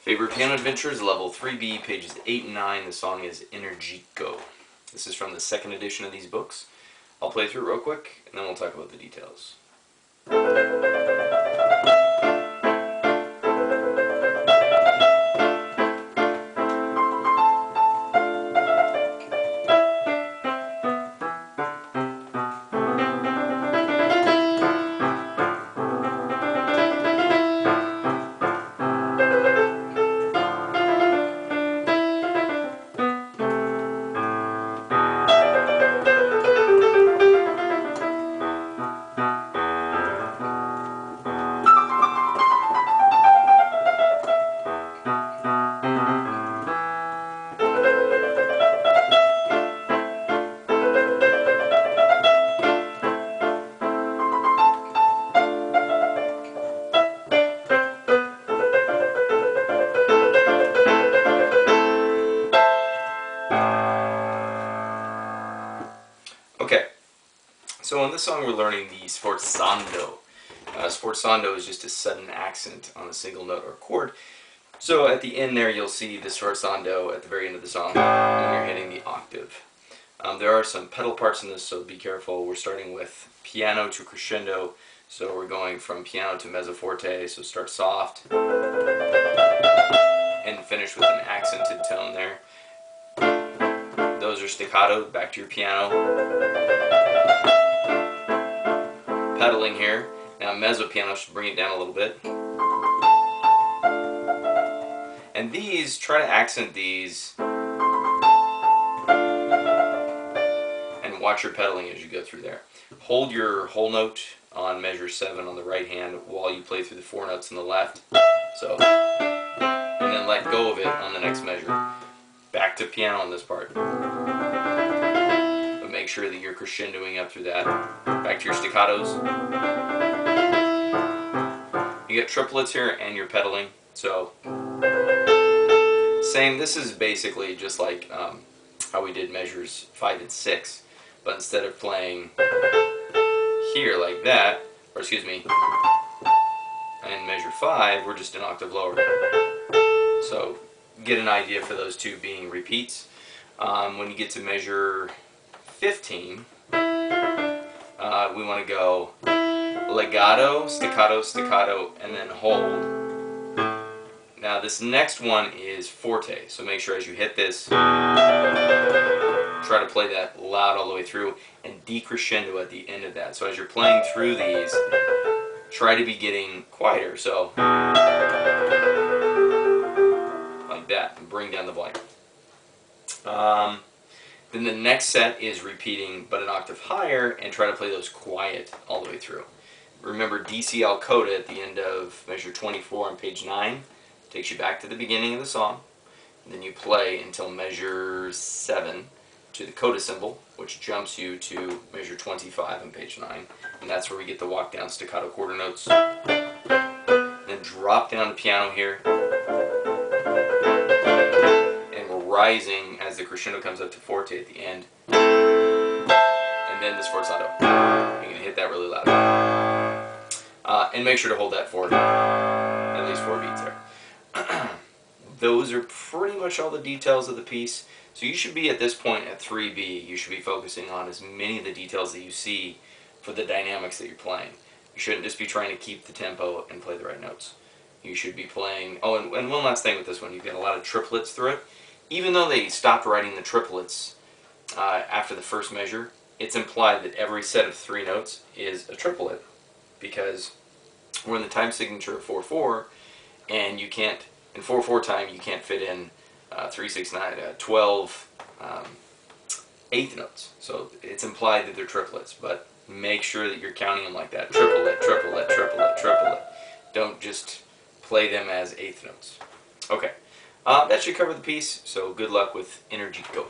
Faber Piano Adventures, level 3B, pages 8 and 9. The song is Energico. This is from the second edition of these books. I'll play through it real quick, and then we'll talk about the details. Okay, so in this song we're learning the sforzando. Sforzando is just a sudden accent on a single note or chord. So at the end there you'll see the sforzando at the very end of the song when you're hitting the octave. There are some pedal parts in this, so be careful. We're starting with piano to crescendo, so we're going from piano to mezzo forte, so start soft and finish with an accented tone there. Those are staccato, back to your piano. Pedaling here. Now mezzo piano should bring it down a little bit. And these, try to accent these and watch your pedaling as you go through there. Hold your whole note on measure 7 on the right hand while you play through the 4 notes on the left. So, and then let go of it on the next measure. Back to piano on this part. But make sure that you're crescendoing up through that. Back to your staccatos. You get triplets here and you're pedaling. So, same, this is basically just like how we did measures 5 and 6. But instead of playing here like that, or excuse me, and measure 5, we're just an octave lower. So, get an idea for those two being repeats. When you get to measure 15, we want to go legato, staccato, staccato, and then hold. Now this next one is forte, so make sure as you hit this, try to play that loud all the way through and decrescendo at the end of that. So as you're playing through these, try to be getting quieter. So that and bring down the volume. Then the next set is repeating but an octave higher and try to play those quiet all the way through. Remember DCL coda at the end of measure 24 on page 9 takes you back to the beginning of the song, and then you play until measure 7 to the coda symbol, which jumps you to measure 25 on page 9, and that's where we get the walk down staccato quarter notes. Then drop down the piano here. Rising as the crescendo comes up to forte at the end, and then the sforzando. You're going to hit that really loud. And make sure to hold that for at least 4 beats there. Those are pretty much all the details of the piece. So you should be at this point at 3B, you should be focusing on as many of the details that you see for the dynamics that you're playing. You shouldn't just be trying to keep the tempo and play the right notes. You should be playing, oh, and one last thing with this one, you've got a lot of triplets through it. Even though they stopped writing the triplets after the first measure, it's implied that every set of 3 notes is a triplet, because we're in the time signature of 4/4, and you can't, in 4/4 time, you can't fit in 3, 6, 9, 12 eighth notes. So it's implied that they're triplets, but make sure that you're counting them like that. Triplet, triplet, triplet, triplet. Don't just play them as eighth notes. Okay. That should cover the piece, so good luck with Energico.